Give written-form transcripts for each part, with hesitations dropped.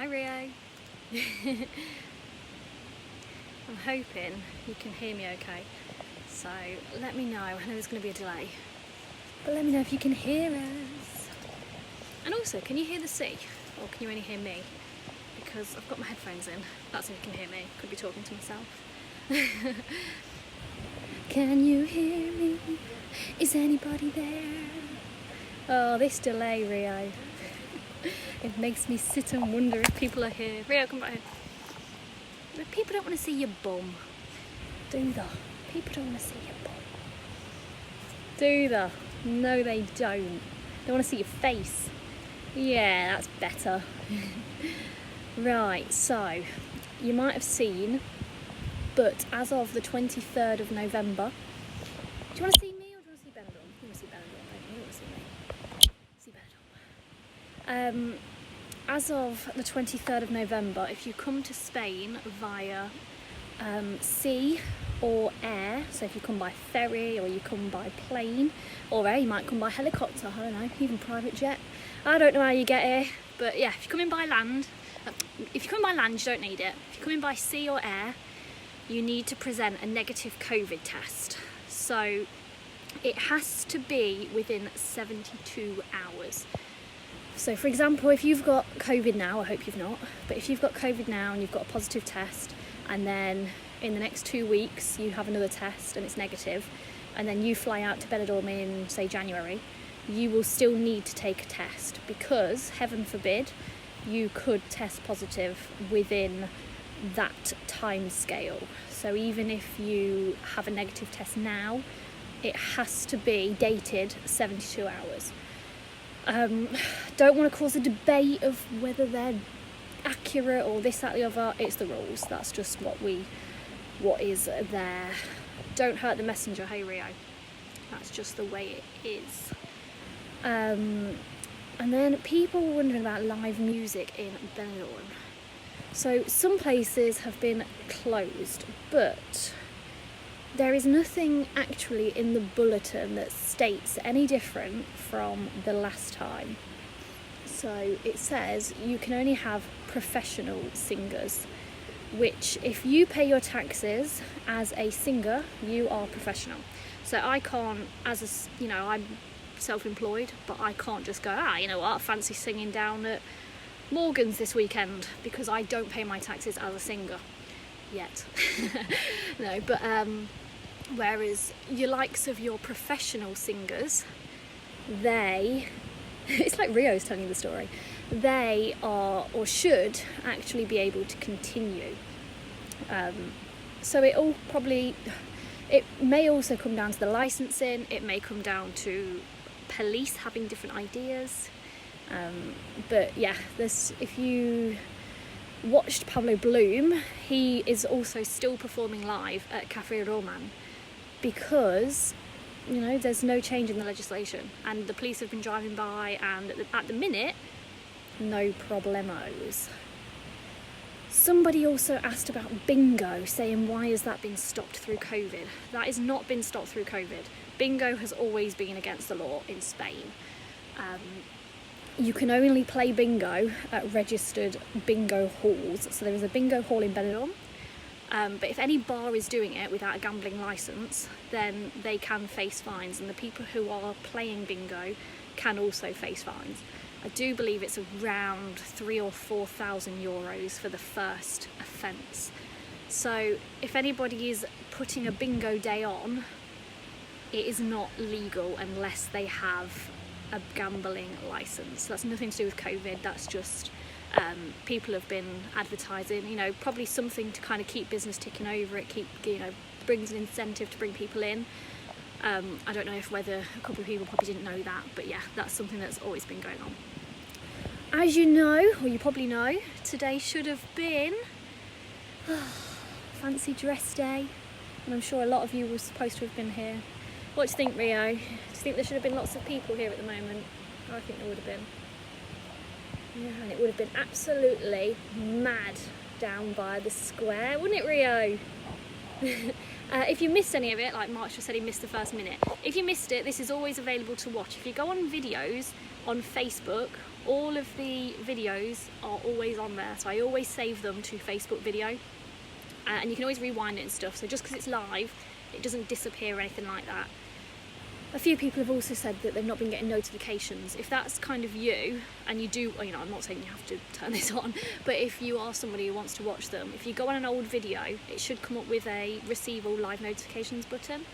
Hi Rio. I'm hoping you can hear me okay. So let me know. I know there's going to be a delay. But let me know if you can hear us. And also, can you hear the sea? Or can you only hear me? Because I've got my headphones in. That's if you can hear me. Could be talking to myself. Can you hear me? Is anybody there? Oh, this delay, Rio. It makes me sit and wonder if people are here. Rio, come back here. People don't want to see your bum. Do they? People don't want to see your bum. Do they? No, they don't. They want to see your face. Yeah, that's better. Right, so you might have seen, but as of the 23rd of November, do you want to see me or do you want to see Benidorm? You want to see Benidorm, don't you? You want to see me. See Benidorm. As of the 23rd of November, if you come to Spain via sea or air, so if you come by ferry or you come by plane or air, you might come by helicopter, I don't know, even private jet. I don't know how you get here, but yeah, if you come in by land, you don't need it. If you come in by sea or air, you need to present a negative COVID test. So it has to be within 72 hours. So for example, if you've got COVID now, I hope you've not, but if you've got COVID now and you've got a positive test, and then in the next 2 weeks you have another test and it's negative, and then you fly out to Benidorm in, say, January, you will still need to take a test because, heaven forbid, you could test positive within that time scale. So even if you have a negative test now, it has to be dated 72 hours. Don't want to cause a debate of whether they're accurate or this, that, the other. It's the rules. That's just what is there. Don't hurt the messenger, hey Rio. That's just the way it is. And then people were wondering about live music in Benidorm. So some places have been closed, but there is nothing actually in the bulletin that states any different from the last time. So it says you can only have professional singers, which if you pay your taxes as a singer, you are professional. So I can't, I'm self-employed, but I can't just go, you know what, I fancy singing down at Morgan's this weekend because I don't pay my taxes as a singer yet. No, but whereas your likes of your professional singers, it's like Rio's telling you the story, they are or should actually be able to continue. So it may also come down to the licensing, it may come down to police having different ideas. But yeah, if you watched Pablo Bloom, he is also still performing live at Cafe Roman because, there's no change in the legislation and the police have been driving by and at the minute, no problemos. Somebody also asked about bingo, saying why has that been stopped through COVID? That has not been stopped through COVID. Bingo has always been against the law in Spain. You can only play bingo at registered bingo halls. So there is a bingo hall in Benidorm, but if any bar is doing it without a gambling licence, then they can face fines, and the people who are playing bingo can also face fines. I do believe it's around 3,000 or 4,000 euros for the first offence. So if anybody is putting a bingo day on, it is not legal unless they have a gambling licence. That's nothing to do with COVID, that's just people have been advertising, probably something to kind of keep business ticking over. It brings an incentive to bring people in. I don't know whether a couple of people probably didn't know that, but yeah, that's something that's always been going on. As you know, or you probably know, today should have been fancy dress day, and I'm sure a lot of you were supposed to have been here. What do you think, Rio? Do you think there should have been lots of people here at the moment? I think there would have been. Yeah, and it would have been absolutely mad down by the square, wouldn't it, Rio? If you missed any of it, like Mark just said he missed the first minute, if you missed it, this is always available to watch. If you go on videos on Facebook, all of the videos are always on there, so I always save them to Facebook video, and you can always rewind it and stuff, so just because it's live it doesn't disappear or anything like that. A few people have also said that they've not been getting notifications. If that's kind of you, and you do, you know, I'm not saying you have to turn this on, but if you are somebody who wants to watch them, if you go on an old video, it should come up with a receive all live notifications button,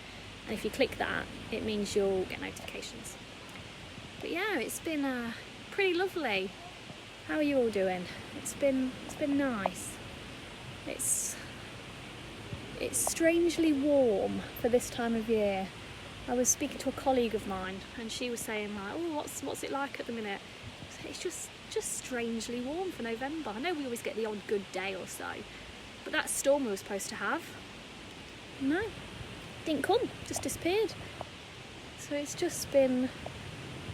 and if you click that, it means you'll get notifications. But yeah, it's been pretty lovely. How are you all doing? It's been nice. It's strangely warm for this time of year. I was speaking to a colleague of mine, and she was saying like, oh, what's it like at the minute? It's just strangely warm for November. I know we always get the odd good day or so, but that storm we were supposed to have, no, didn't come, just disappeared. So it's just been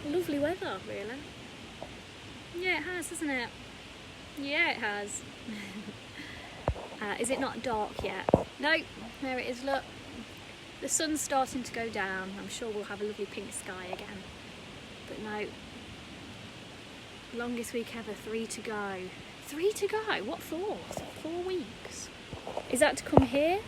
lovely weather, really. Yeah, it has, hasn't it? Yeah, it has. Is it not dark yet? No, there it is, look. The sun's starting to go down. I'm sure we'll have a lovely pink sky again. But no. Longest week ever, 3 to go. 3 to go? What for? 4 weeks? Is that to come here?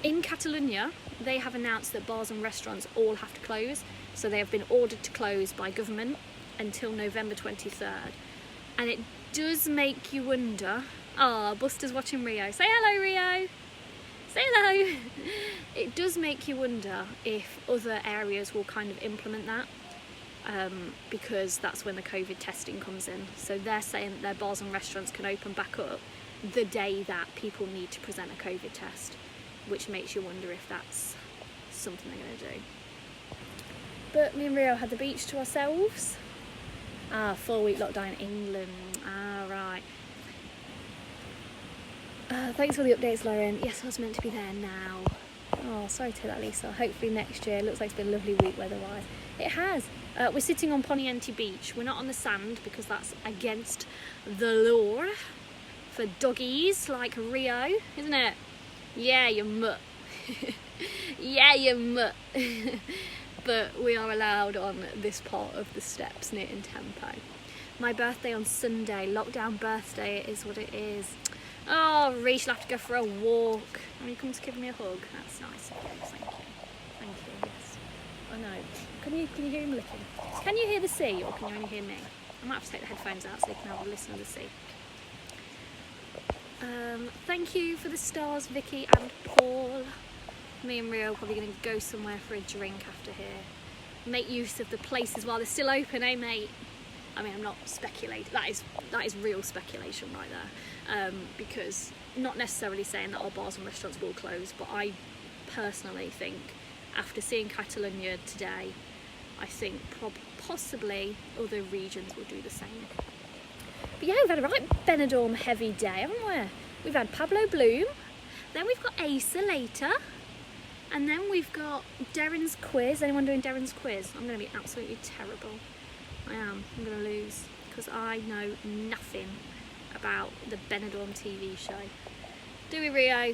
In Catalonia, they have announced that bars and restaurants all have to close. So they have been ordered to close by government until November 23rd. And it does make you wonder. Ah, Buster's watching Rio. Say hello, Rio. Say hello. It does make you wonder if other areas will kind of implement that, because that's when the COVID testing comes in. So they're saying that their bars and restaurants can open back up the day that people need to present a COVID test, which makes you wonder if that's something they're going to do. But me and Rio had the beach to ourselves. 4-week lockdown in England. Right. Thanks for the updates, Lauren. Yes, I was meant to be there now. Oh, sorry to hear that, Lisa. Hopefully next year. Looks like it's been a lovely week weather-wise. It has. We're sitting on Poniente Beach. We're not on the sand because that's against the law for doggies like Rio, isn't it? Yeah, you mutt. Yeah, you mutt. But we are allowed on this part of the steps near in Tempo. My birthday on Sunday. Lockdown birthday is what it is. Oh, Reece, you'll have to go for a walk. And you come to give me a hug. That's nice. Thank you. Thank you, yes. I know. Can you hear him licking? Can you hear the sea, or can you only hear me? I might have to take the headphones out so you can have a listen to the sea. Thank you for the stars, Vicky and Paul. Me and Rio are probably going to go somewhere for a drink after here. Make use of the places while they're still open, eh, mate? I mean, I'm not speculating. That is real speculation right there, because not necessarily saying that our bars and restaurants will close, but I personally think, after seeing Catalonia today, I think possibly other regions will do the same. But yeah, we've had a right Benidorm heavy day, haven't we? We've had Pablo Bloom, then we've got Asa later, and then we've got Darren's quiz. Anyone doing Darren's quiz? I'm going to be absolutely terrible. I am. I'm going to lose because I know nothing about the Benidorm TV show. Do we, Rio?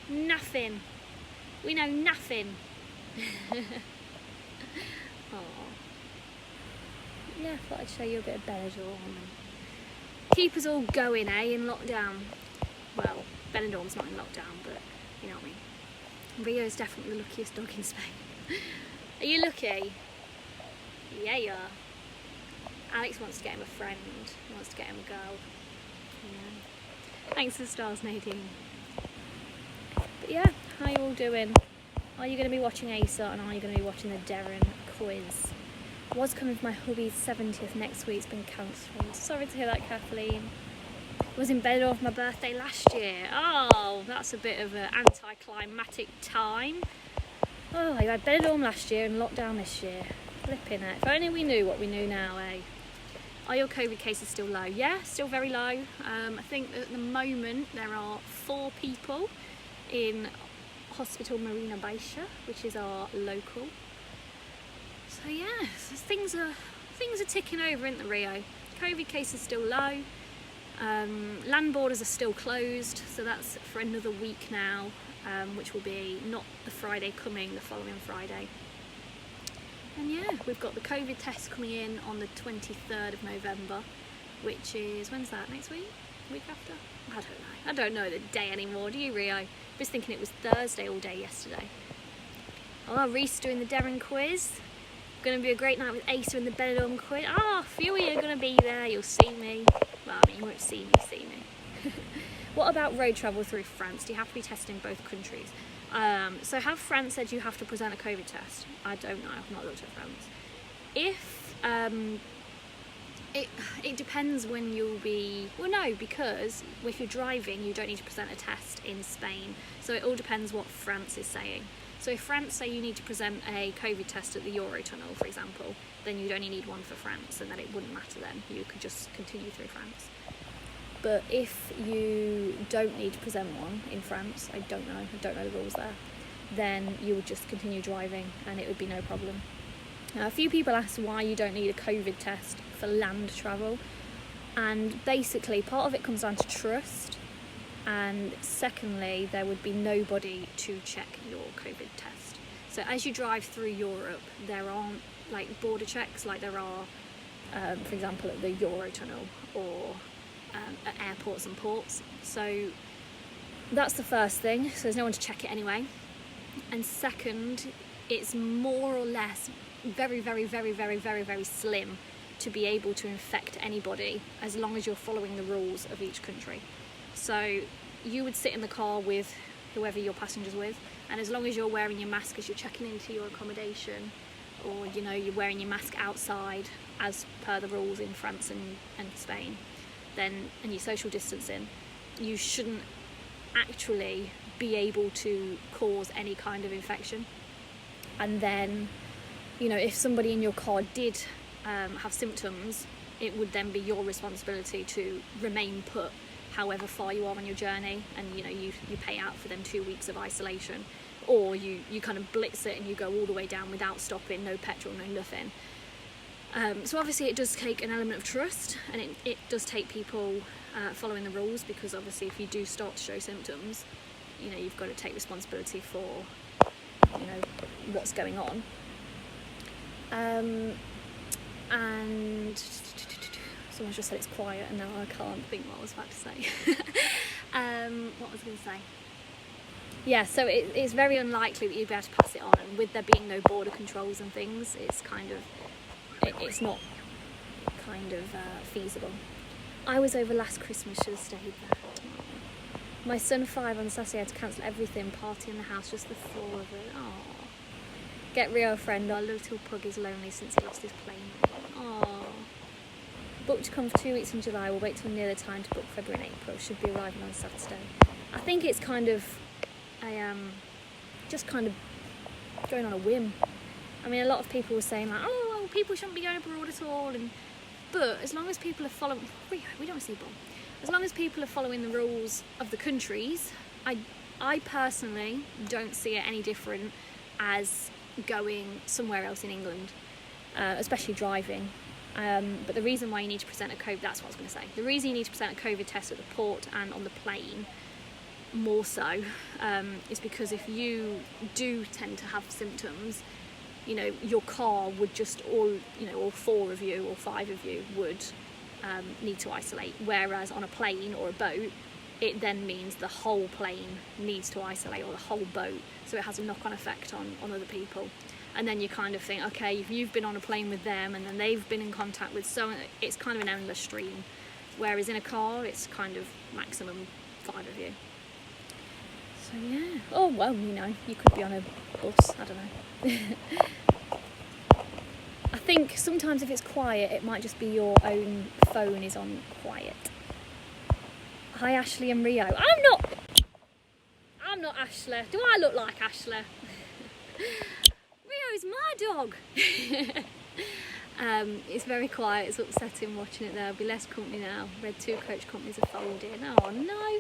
Nothing. We know nothing. Oh. Yeah, I thought I'd show you a bit of Benidorm. Keep us all going, eh, in lockdown. Well, Benidorm's not in lockdown, but you know what I mean. Rio's definitely the luckiest dog in Spain. Are you lucky? Yeah, you are. Alex wants to get him a friend. He wants to get him a girl. Yeah. Thanks for the stars, Nadine. But yeah, how are you all doing? Are you going to be watching Asa, and are you going to be watching the Darren quiz? I was coming for my hubby's 70th next week. It's been cancelled. Sorry to hear that, Kathleen. I was in Benidorm for my birthday last year. Oh, that's a bit of an anticlimactic time. Oh, I had Benidorm last year and lockdown this year. Flipping it. If only we knew what we knew now, eh? Are your COVID cases still low? Yeah, still very low. I think at the moment there are 4 people in Hospital Marina Baixa, which is our local. So yeah, things are ticking over, isn't the Rio? COVID cases still low. Land borders are still closed, so that's for another week now, which will be not the Friday coming, the following Friday. And yeah, we've got the COVID test coming in on the 23rd of November, which is, when's that, next week? Week after? I don't know the day anymore, do you, Rio? I was thinking it was Thursday all day yesterday. Oh, Reese doing the Darren quiz. Going to be a great night with Asa and the Benidorm quiz. A few of you are going to be there, you'll see me. Well, I mean, you won't see me. What about road travel through France? Do you have to be tested in both countries? So have France said you have to present a COVID test? I don't know, I've not looked at France. If, it depends when you'll be, well no, because if you're driving you don't need to present a test in Spain. So it all depends what France is saying. So if France say you need to present a COVID test at the Eurotunnel, for example, then you'd only need one for France, and then it wouldn't matter then. You could just continue through France. But if you don't need to present one in France, I don't know the rules there, then you would just continue driving and it would be no problem. Now, a few people asked why you don't need a COVID test for land travel, and basically part of it comes down to trust, and secondly there would be nobody to check your COVID test. So as you drive through Europe, there aren't like border checks like there are for example at the Eurotunnel or at airports and ports. So that's the first thing, so there's no one to check it anyway. And second, it's more or less very slim to be able to infect anybody as long as you're following the rules of each country. So you would sit in the car with whoever your passenger's with, and as long as you're wearing your mask as you're checking into your accommodation, or you know you're wearing your mask outside as per the rules in France and Spain, then, and your social distancing, you shouldn't actually be able to cause any kind of infection. And then, you know, if somebody in your car did have symptoms, it would then be your responsibility to remain put however far you are on your journey, and you know you pay out for them 2 weeks of isolation, or you kind of blitz it and you go all the way down without stopping, no petrol, no nothing. So obviously it does take an element of trust, and it does take people following the rules, because obviously if you do start to show symptoms, you know, you've got to take responsibility for, you know, what's going on. And someone just said it's quiet, and now I can't think what I was about to say. What was I going to say? Yeah, so it's very unlikely that you'd be able to pass it on, and with there being no border controls and things, it's kind of, it's not kind of feasible. I was over last Christmas, should have stayed there. My son 5 on Saturday had to cancel everything, party in the house, just the 4 of it. Aww. Get Rio a friend, our little pug is lonely since he lost his plane. Aww. Booked to come for 2 weeks in July, we'll wait till near the time to book February and April, should be arriving on Saturday. I think it's kind of just kind of going on a whim. I mean, a lot of people were saying like, oh, well, people shouldn't be going abroad at all, but as long as people are following, we don't want to see bomb. As long as people are following the rules of the countries, I personally don't see it any different as going somewhere else in England, especially driving. But the reason why you need to present a COVID, that's what I was going to say. The reason you need to present a COVID test at the port and on the plane, more so, is because if you do tend to have symptoms, you know, your car would just all 4 of you or 5 of you would need to isolate. Whereas on a plane or a boat, it then means the whole plane needs to isolate, or the whole boat. So it has a knock-on effect on other people. And then you kind of think, okay, if you've been on a plane with them and then they've been in contact with someone, it's kind of an endless stream. Whereas in a car, it's kind of maximum 5 of you. So yeah. Oh, well, you know, you could be on a bus, I don't know. I think sometimes if it's quiet, it might just be your own phone is on quiet. Hi, Ashley and Rio. I'm not Ashley. Do I look like Ashley? Rio's my dog. It's very quiet, it's upsetting watching it. There'll be less company now. Red 2 coach companies are folding. Oh no,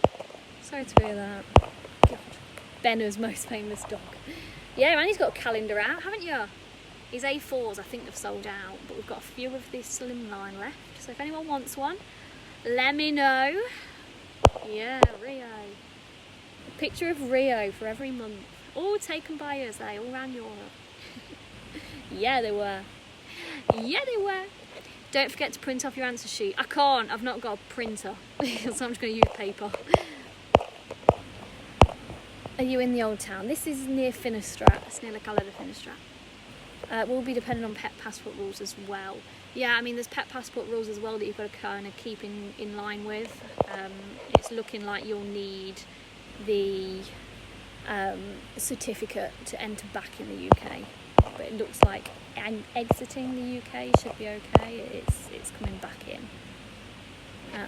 sorry to hear that. God. Benner's most famous dog. Yeah, and he's got a calendar out, haven't you? His A4s I think they've sold out, but we've got a few of this slimline left, so if anyone wants one, let me know. Yeah, Rio. A picture of Rio for every month, all taken by us, all around Europe. Yeah, they were. Yeah, they were. Don't forget to print off your answer sheet. I can't. I've not got a printer, so I'm just going to use paper. Are you in the old town? This is near Finistrat. It's near the Calais de Finistrat. Will be dependent on pet passport rules as well. Yeah, I mean, there's pet passport rules as well that you've got to kind of keep in line with. It's looking like you'll need the certificate to enter back in the UK. But it looks like exiting the UK should be okay. It's coming back in.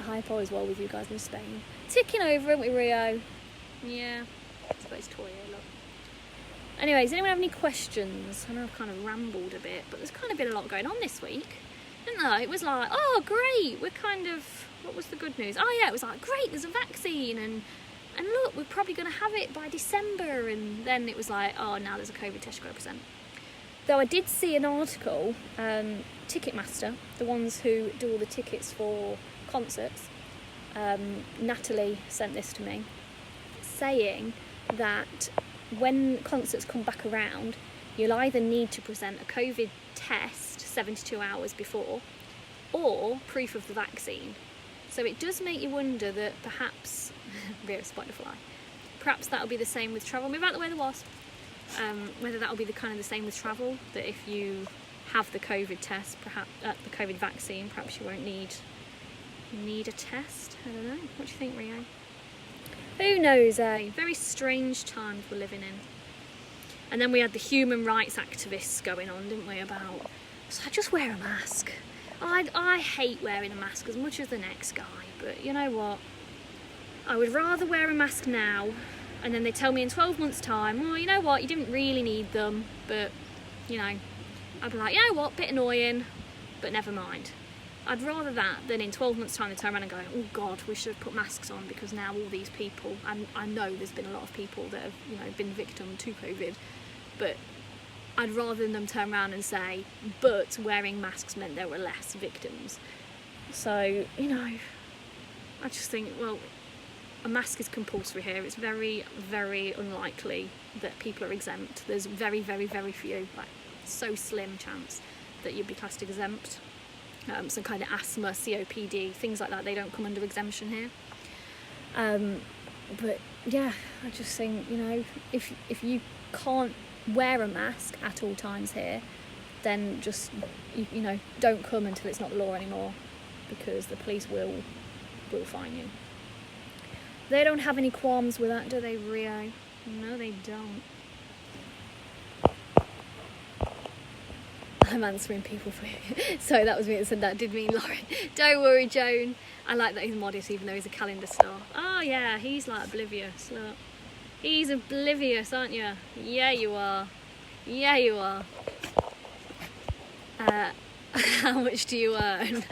Hypo as well with you guys in Spain. Ticking over, aren't we, Rio? Yeah. It's got his toy here, look. Anyways, anyone have any questions? I know I've kind of rambled a bit, but there's kind of been a lot going on this week, isn't there? It was like, oh great, we're kind of, what was the good news? Oh yeah, it was like, great, there's a vaccine, and look, we're probably going to have it by December, and then it was like, oh, now there's a COVID test you've got to present. Though I did see an article, Ticketmaster, the ones who do all the tickets for concerts, Natalie sent this to me, saying that when concerts come back around, you'll either need to present a COVID test 72 hours before or proof of the vaccine. So it does make you wonder that perhaps, Rio Spiderfly, perhaps that'll be the same with travel. Move out the way there was. Whether that'll be the kind of the same with travel, that if you have the COVID test, perhaps the COVID vaccine, perhaps you won't need a test. I don't know. What do you think, Rio? Who knows, eh? Very strange times we're living in. And then we had the human rights activists going on, didn't we, about, so just wear a mask. I hate wearing a mask as much as the next guy, but you know what? I would rather wear a mask now, and then they tell me in 12 months' time, well, you know what, you didn't really need them, but, you know, I'd be like, you know what, bit annoying, but never mind. I'd rather that than in 12 months' time they turn around and go, oh God, we should have put masks on because now all these people, and I know there's been a lot of people that have, you know, been victim to COVID, but I'd rather them turn around and say, but wearing masks meant there were less victims. So, you know, I just think, well, a mask is compulsory here. It's very, very unlikely that people are exempt. There's very, very, very few, like so slim chance that you'd be classed exempt. Some kind of asthma, COPD, things like that, they don't come under exemption here. But yeah, I just think, you know, if you can't wear a mask at all times here, then just, you know, don't come until it's not the law anymore, because the police will fine you. They don't have any qualms with that, do they, Rio? No, they don't. I'm answering people for you. Sorry, that was me that said that. Did mean Lauren. Don't worry, Joan. I like that he's modest, even though he's a calendar star. Oh yeah, he's like oblivious. Look, he's oblivious, aren't you? Yeah, you are. Yeah, you are. How much do you earn?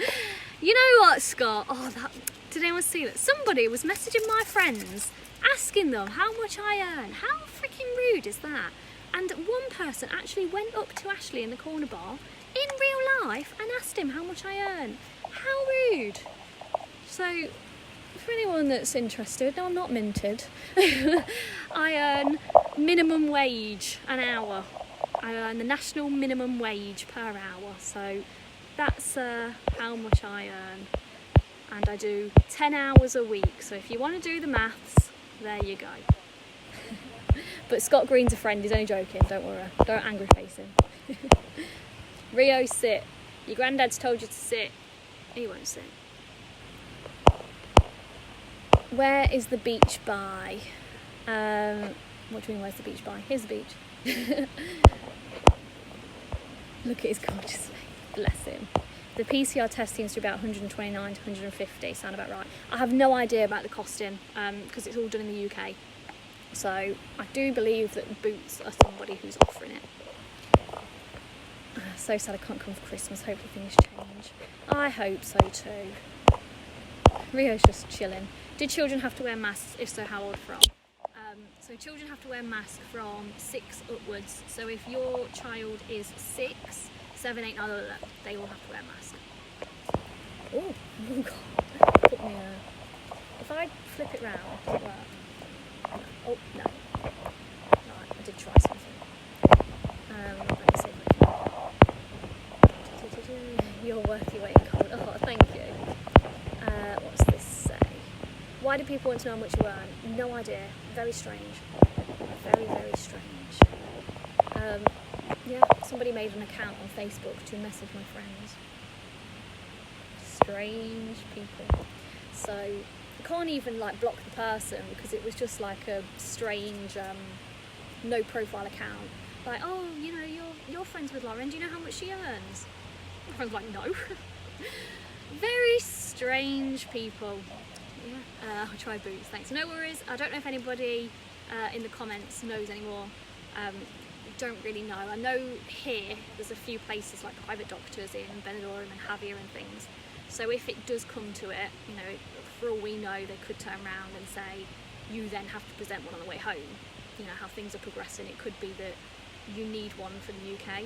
You know what, Scott? Oh, did anyone see that? Somebody was messaging my friends, asking them how much I earn. How freaking rude is that? And one person actually went up to Ashley in the corner bar in real life and asked him how much I earn. How rude. So, for anyone that's interested, no, I'm not minted. I earn minimum wage an hour. I earn the national minimum wage per hour. So that's how much I earn. And I do 10 hours a week. So if you want to do the maths, there you go. But Scott Green's a friend, he's only joking, don't worry. Don't angry face him. Rio, sit. Your granddad's told you to sit. He won't sit. Where is the beach by? What do you mean, where's the beach by? Here's the beach. Look at his gorgeous face. Bless him. The PCR test seems to be about 129 to 150, sound about right. I have no idea about the costing, because it's all done in the UK. So I do believe that Boots are somebody who's offering it. So sad I can't come for Christmas. Hopefully things change. I hope so too. Rio's just chilling. Do children have to wear masks? If so, how old from? So children have to wear masks from 6 upwards. So if your child is 6, 7, 8, 9, they all have to wear a mask. Oh God. Put me if I flip it round, does it work? Oh, no. Right, I did try something. Let me see if I can. You're worth your weight in gold. Oh, thank you. What's this say? Why do people want to know how much you earn? No idea. Very strange. Very, very strange. Yeah, somebody made an account on Facebook to message my friends. Strange people. So I can't even like block the person because it was just like a strange no profile account. Like, oh, you know, you're friends with Lauren, do you know how much she earns? My friend's like, no. Very strange people. Yeah, I'll try boots, thanks. No worries. I don't know if anybody in the comments knows anymore. Don't really know. I know here there's a few places like private doctors in Benidorm and Javier and things. So if it does come to it, you know, for all we know, they could turn around and say, you then have to present one on the way home. You know, how things are progressing. It could be that you need one for the UK.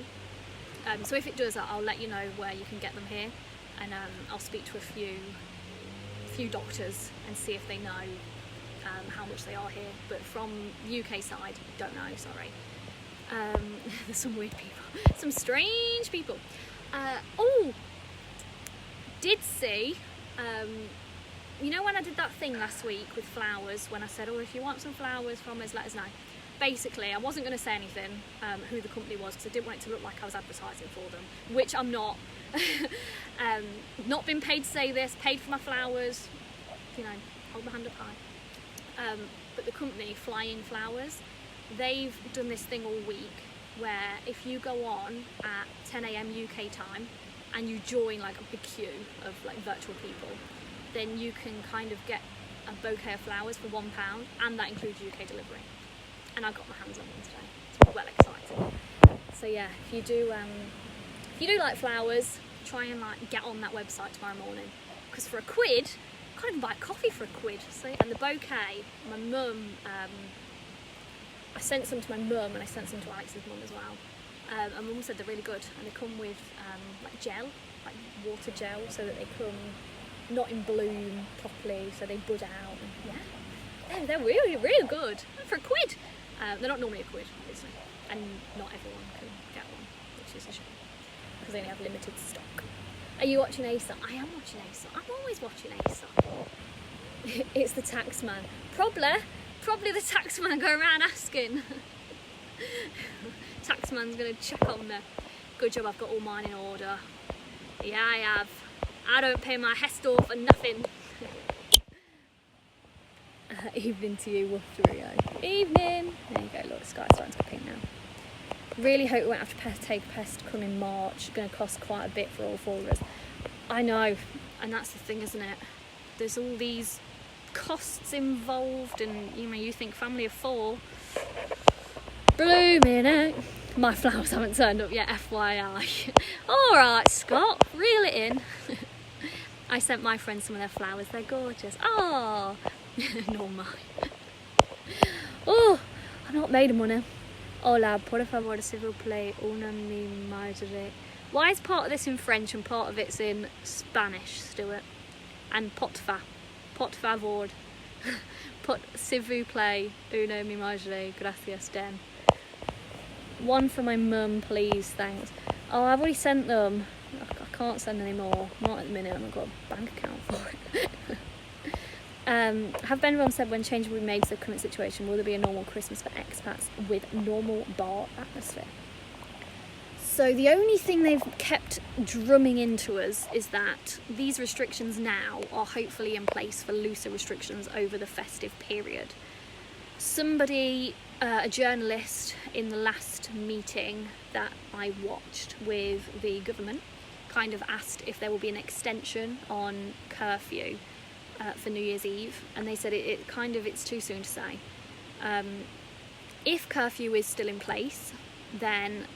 So if it does, I'll let you know where you can get them here, and I'll speak to a few doctors and see if they know how much they are here. But from the UK side, don't know, sorry. There's some weird people, some strange people. Oh, did see, you know when I did that thing last week with flowers, when I said, oh, if you want some flowers from us, let us know. Basically, I wasn't going to say anything, who the company was, because I didn't want it to look like I was advertising for them, which I'm not. Not been paid to say this, paid for my flowers, you know, hold my hand up high. But the company, Flying Flowers, they've done this thing all week where if you go on at 10 AM UK time and you join like a big queue of like virtual people, then you can kind of get a bouquet of flowers for £1, and that includes UK delivery. And I got my hands on one today, so I'm well excited. So yeah, if you do like flowers, try and like get on that website tomorrow morning, because for £1, you can't even buy a coffee for £1. So, and the bouquet, my mum, I sent some to my mum and I sent some to Alex's mum as well. And mum said they're really good, and they come with like gel, like water gel, so that they come not in bloom properly, so they bud out. And yeah, they're really, really good for £1. They're not normally £1, obviously, and not everyone can get one, which is a shame, because they only have limited stock. Are you watching ASOS? I am watching ASOS. I'm always watching ASOS. It's the taxman. Probably the taxman go around asking. Taxman's gonna check on me. Good job, I've got all mine in order. Yeah, I have. I don't pay my Hestor for nothing. Evening to you, Wolf Rio. Evening. There you go. Look, the sky's starting to go pink now. Really hope we won't have to take a pest come in March. It's going to cost quite a bit for all 4 of us. I know, and that's the thing, isn't it? There's all these costs involved, and you know, you think family of 4. Blooming out. My flowers haven't turned up yet, FYI. Alright, Scott, reel it in. I sent my friends some of their flowers, they're gorgeous. Oh, nor mine. Oh, I'm not made of money. Hola, por favor, s'il vous plaît, una mi madre. Why is part of this in French and part of it's in Spanish, Stuart? And por favor. S'il vous plaît, una mi madre, gracias, den. One for my mum, please, thanks. Oh, I've already sent them. I can't send any more. Not at the minute, I haven't got a bank account for it. Have Benidorm said when change will be made to the current situation, will there be a normal Christmas for expats with normal bar atmosphere? So the only thing they've kept drumming into us is that these restrictions now are hopefully in place for looser restrictions over the festive period. Somebody, a journalist in the last meeting that I watched with the government, kind of asked if there will be an extension on curfew for New Year's Eve, and they said it's too soon to say. If curfew is still in place, then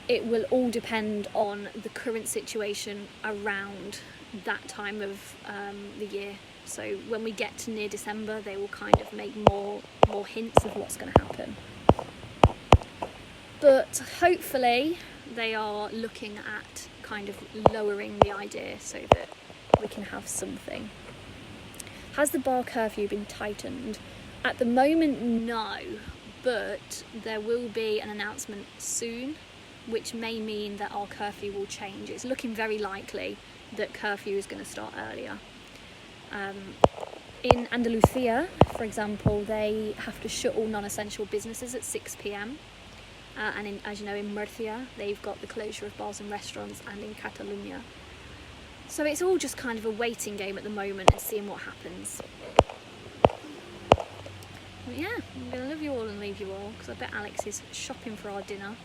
it will all depend on the current situation around that time of the year. So when we get to near December, they will kind of make more hints of what's going to happen. But hopefully they are looking at kind of lowering the idea so that we can have something. Has the bar curfew been tightened? At the moment, no, but there will be an announcement soon which may mean that our curfew will change. It's looking very likely that curfew is going to start earlier. In Andalusia, for example, they have to shut all non-essential businesses at 6 p.m. And as you know, in Murcia, they've got the closure of bars and restaurants, and in Catalonia. So it's all just kind of a waiting game at the moment and seeing what happens. But yeah, I'm going to love you all and leave you all, because I bet Alex is shopping for our dinner.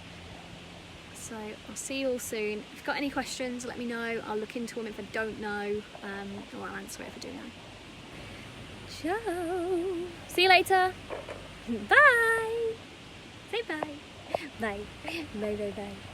So I'll see you all soon. If you've got any questions, let me know. I'll look into them if I don't know, or I'll answer it if I do know. Ciao. See you later. Bye. Say bye. Bye. Bye, bye, bye.